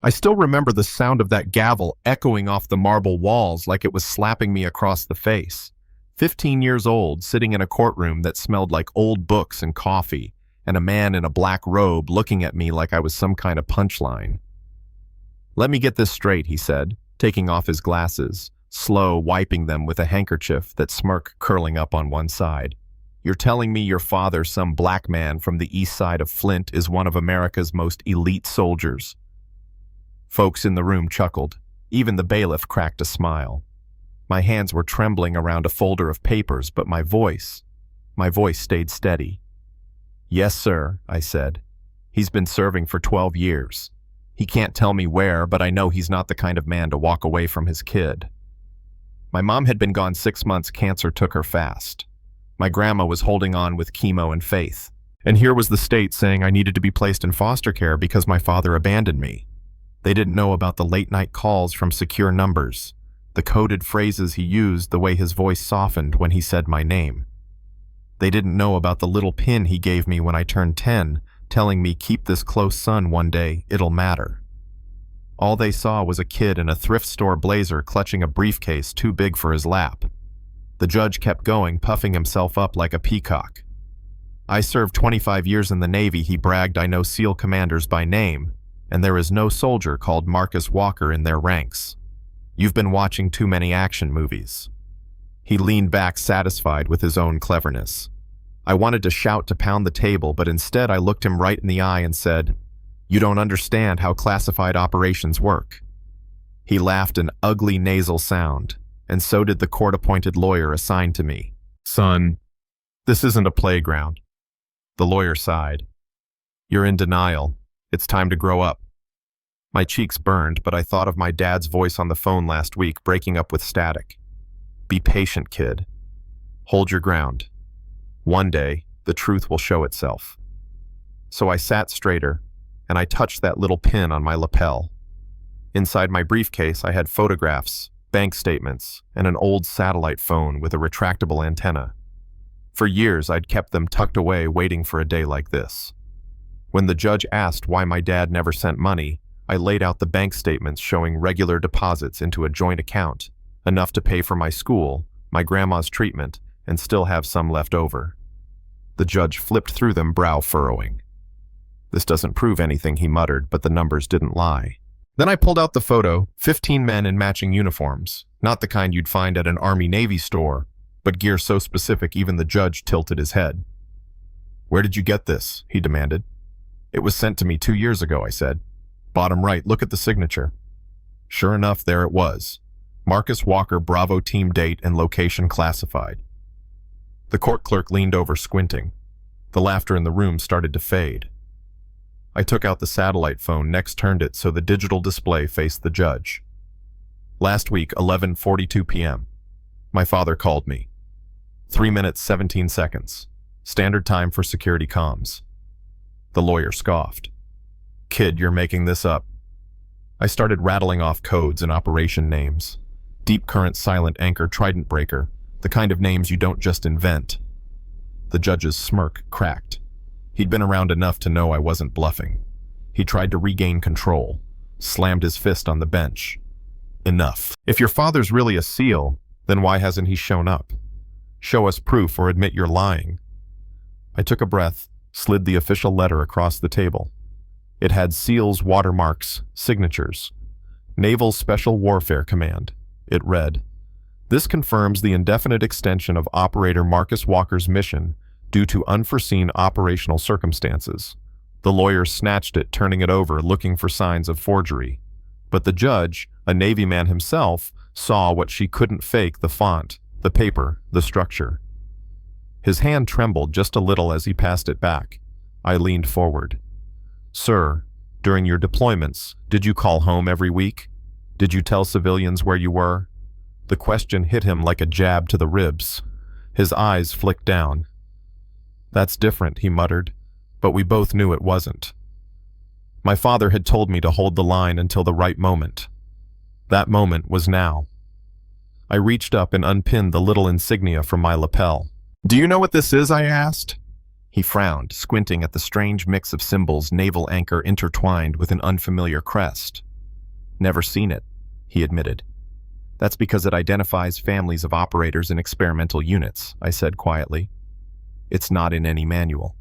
I still remember the sound of that gavel echoing off the marble walls like it was slapping me across the face. 15 years old, sitting in a courtroom that smelled like old books and coffee, and a man in a black robe looking at me like I was some kind of punchline. "Let me get this straight," he said, taking off his glasses, slow wiping them with a handkerchief, that smirk curling up on one side. "You're telling me your father, some black man from the east side of Flint, is one of America's most elite soldiers?" Folks in the room chuckled. Even the bailiff cracked a smile. My hands were trembling around a folder of papers, but my voice stayed steady. "Yes, sir," I said. "He's been serving for 12 years. He can't tell me where, but I know he's not the kind of man to walk away from his kid." My mom had been gone 6 months. Cancer took her fast. My grandma was holding on with chemo and faith. And here was the state saying I needed to be placed in foster care because my father abandoned me. They didn't know about the late-night calls from secure numbers, the coded phrases he used, the way his voice softened when he said my name. They didn't know about the little pin he gave me when I turned 10, telling me, "Keep this close, son, one day, it'll matter." All they saw was a kid in a thrift store blazer clutching a briefcase too big for his lap. The judge kept going, puffing himself up like a peacock. "I served 25 years in the Navy," he bragged. "I know SEAL commanders by name, and there is no soldier called Marcus Walker in their ranks. You've been watching too many action movies." He leaned back, satisfied with his own cleverness. I wanted to shout to pound the table, but instead I looked him right in the eye and said, "You don't understand how classified operations work." He laughed, an ugly nasal sound, and so did the court-appointed lawyer assigned to me. "Son, this isn't a playground." The lawyer sighed. "You're in denial. It's time to grow up." My cheeks burned, but I thought of my dad's voice on the phone last week, breaking up with static. "Be patient, kid. Hold your ground. One day, the truth will show itself." So I sat straighter, and I touched that little pin on my lapel. Inside my briefcase, I had photographs, bank statements, and an old satellite phone with a retractable antenna. For years, I'd kept them tucked away, waiting for a day like this. When the judge asked why my dad never sent money, I laid out the bank statements showing regular deposits into a joint account, enough to pay for my school, my grandma's treatment, and still have some left over. The judge flipped through them, brow furrowing. "This doesn't prove anything," he muttered, but the numbers didn't lie. Then I pulled out the photo, 15 men in matching uniforms, not the kind you'd find at an Army-Navy store, but gear so specific even the judge tilted his head. "Where did you get this?" he demanded. "It was sent to me 2 years ago," I said. "Bottom right, look at the signature." Sure enough, there it was. Marcus Walker, Bravo team, date and location classified. The court clerk leaned over, squinting. The laughter in the room started to fade. I took out the satellite phone, next turned it so the digital display faced the judge. "Last week, 11:42 p.m. My father called me. 3 minutes, 17 seconds. Standard time for security comms." The lawyer scoffed. "Kid, you're making this up." I started rattling off codes and operation names. Deep current, silent anchor, trident breaker, the kind of names you don't just invent. The judge's smirk cracked. He'd been around enough to know I wasn't bluffing. He tried to regain control, slammed his fist on the bench. "Enough. If your father's really a SEAL, then why hasn't he shown up? Show us proof or admit you're lying." I took a breath, slid the official letter across the table. It had SEAL's watermarks, signatures. Naval Special Warfare Command. It read, "This confirms the indefinite extension of Operator Marcus Walker's mission due to unforeseen operational circumstances." The lawyer snatched it, turning it over, looking for signs of forgery. But the judge, a Navy man himself, saw what she couldn't fake: the font, the paper, the structure. His hand trembled just a little as he passed it back. I leaned forward. "Sir, during your deployments, did you call home every week? Did you tell civilians where you were?" The question hit him like a jab to the ribs. His eyes flicked down. "That's different," he muttered, but we both knew it wasn't. My father had told me to hold the line until the right moment. That moment was now. I reached up and unpinned the little insignia from my lapel. "Do you know what this is?" I asked. He frowned, squinting at the strange mix of symbols, naval anchor intertwined with an unfamiliar crest. Never seen it, he admitted. That's because it identifies families of operators in experimental units, I said quietly. It's not in any manual.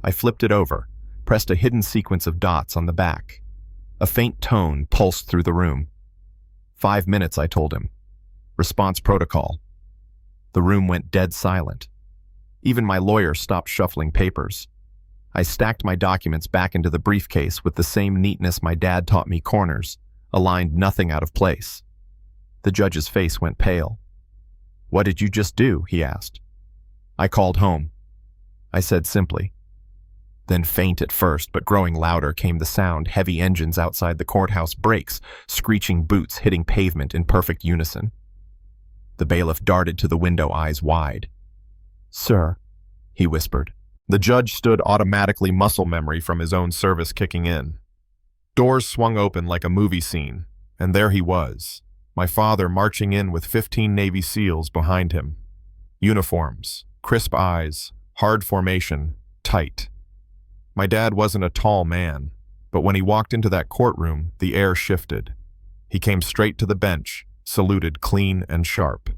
I flipped it over, pressed a hidden sequence of dots on the back. A faint tone pulsed through the room. 5 minutes, I told him. Response protocol. The room went dead silent. Even my lawyer stopped shuffling papers. I stacked my documents back into the briefcase with the same neatness my dad taught me corners, aligned nothing out of place. The judge's face went pale. What did you just do? He asked. I called home. I said simply. Then faint at first, but growing louder came the sound, heavy engines outside the courthouse, brakes, screeching boots hitting pavement in perfect unison. The bailiff darted to the window, eyes wide. Sir, he whispered. The judge stood, automatically, muscle memory from his own service kicking in. Doors swung open like a movie scene, and there he was, my father marching in with 15 Navy SEALs behind him. Uniforms, crisp eyes, hard formation, tight. My dad wasn't a tall man, but when he walked into that courtroom, the air shifted. He came straight to the bench, saluted clean and sharp.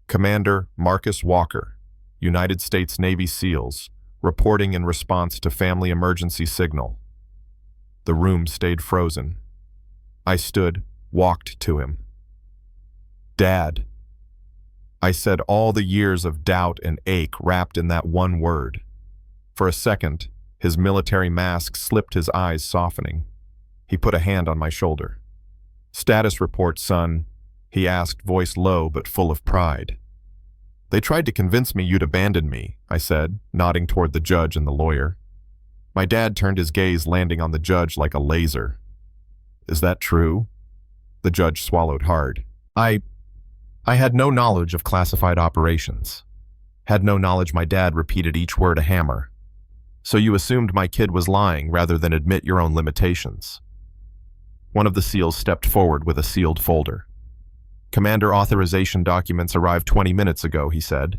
Commander Marcus Walker, United States Navy SEALs, reporting in response to family emergency signal. The room stayed frozen. I stood, walked to him. Dad. I said, all the years of doubt and ache wrapped in that one word. For a second, his military mask slipped, his eyes softening. He put a hand on my shoulder. Status report, son, he asked, voice low but full of pride. They tried to convince me you'd abandoned me, I said, nodding toward the judge and the lawyer. My dad turned his gaze, landing on the judge like a laser. Is that true? The judge swallowed hard. I had no knowledge of classified operations. Had no knowledge my dad repeated each word a hammer. So you assumed my kid was lying rather than admit your own limitations. One of the SEALs stepped forward with a sealed folder. Commander authorization documents arrived 20 minutes ago, he said.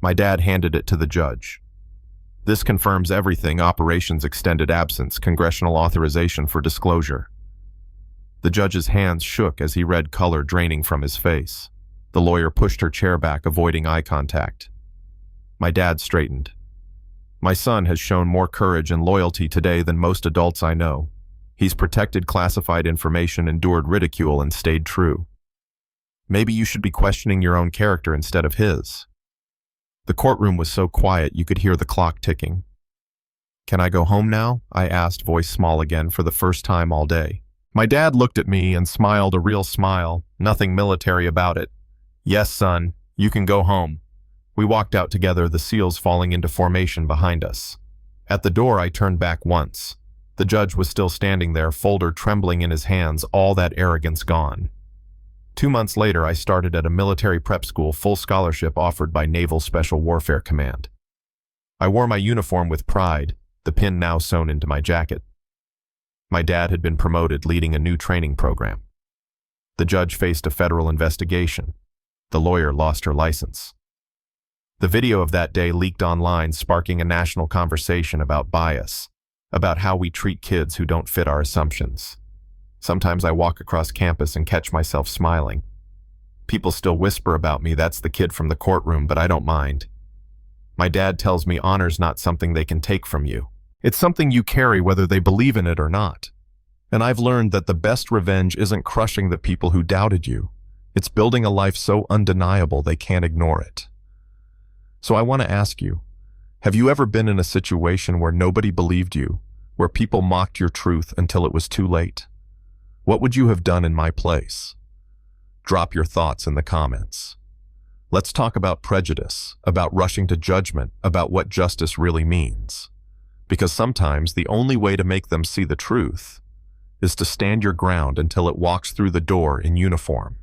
My dad handed it to the judge. This confirms everything: operations extended absence, congressional authorization for disclosure. The judge's hands shook as he read, color draining from his face. The lawyer pushed her chair back, avoiding eye contact. My dad straightened. My son has shown more courage and loyalty today than most adults I know. He's protected classified information, endured ridicule, and stayed true. Maybe you should be questioning your own character instead of his. The courtroom was so quiet you could hear the clock ticking. Can I go home now? I asked, voice small again for the first time all day. My dad looked at me and smiled, a real smile, nothing military about it. Yes, son, you can go home. We walked out together, the SEALs falling into formation behind us. At the door, I turned back once. The judge was still standing there, folder trembling in his hands, all that arrogance gone. 2 months later, I started at a military prep school, full scholarship offered by Naval Special Warfare Command. I wore my uniform with pride, the pin now sewn into my jacket. My dad had been promoted, leading a new training program. The judge faced a federal investigation. The lawyer lost her license. The video of that day leaked online, sparking a national conversation about bias, about how we treat kids who don't fit our assumptions. Sometimes I walk across campus and catch myself smiling. People still whisper about me, that's the kid from the courtroom, but I don't mind. My dad tells me honor's not something they can take from you. It's something you carry whether they believe in it or not. And I've learned that the best revenge isn't crushing the people who doubted you. It's building a life so undeniable they can't ignore it. So I want to ask you, have you ever been in a situation where nobody believed you, where people mocked your truth until it was too late? What would you have done in my place? Drop your thoughts in the comments. Let's talk about prejudice, about rushing to judgment, about what justice really means. Because sometimes the only way to make them see the truth is to stand your ground until it walks through the door in uniform.